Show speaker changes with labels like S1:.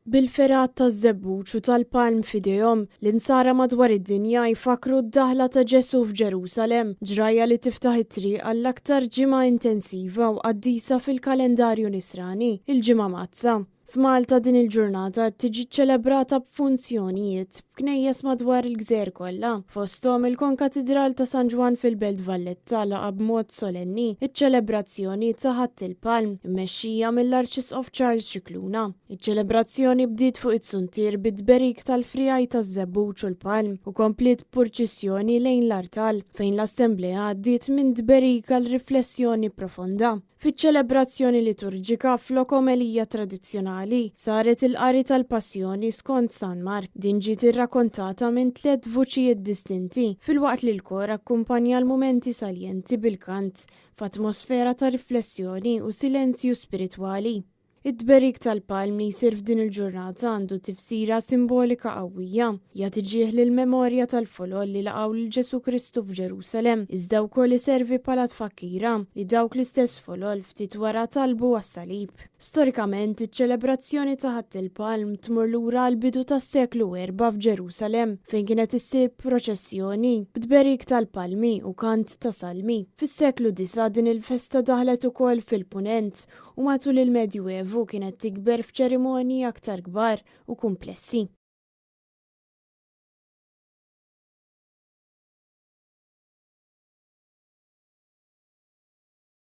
S1: Bil-ferat taż-żebbuġ u tal-palm f'idejhom l-insara madwar id-dinja jfakru d-daħla ta' Ġesu f'Ġerusalemm, ġraja li tiftaħ it-triq għall-aktar ġimgħa intensiva u qaddisa fil-kalendarju nisrani, il-ġimgħa Mazza. F'Malta din il-ġurnata tiġi ċċelebrata b'funzjonijiet f'knejjes madwar il-gżejjer kollha. Fosthom il-Konkatedral ta' San Ġwan fil-Belt Valletta laqa b'mod solenni iċ-ċelebrazzjoni ta' Ħadd il-Palm immexxija mill-Arċisqof Charles Scicluna. Iċ-ċelebrazzjoni bdiet fuq it-suntier bid-tberik tal-frijaj taż-żebbuġ u l-palm u komplet purċissjoni lejn l-artal fejn l-Assembleja għaddiet minn tberik għal riflessjoni profonda. Fiċ-ċelebrazzjoni liturġika fl-okomelija tradizzjonali saret il-qari tal-Passjoni skont San Mark. Din ġiet irrakkontata minn 3 vuċijiet distinti filwaqt li l-kor akkumpanja l-mumenti saljenti bil-kant f'atmosfera ta' riflessjoni u silenzju spiritwali. Id-tberik tal-palm li jsir f'din il-ġurnata għandu tifsira simbolika qawwija, jagħti ġieħ lill-memorja tal-folol li laqgħu lil Ġesu Kristu f'Ġerusalemm, iżda wkoll iservi bħala tfakkira li dawk l-istess folol ftit wara talbu għas-salib. Storikament, iċ-ċelebrazzjoni ta' Ħadd il-Palm tmur lura l-bidu tas-seklu 4 f'Ġerusalemm fejn kienet issir proċessjoni b'tberik tal-palmi u kant ta' salmi. Fis-seklu 9 din il-festa daħlet ukoll fil-punent u matul il-Medju Evu kienet tikber f'ċerimonji aktar kbar u komplessi.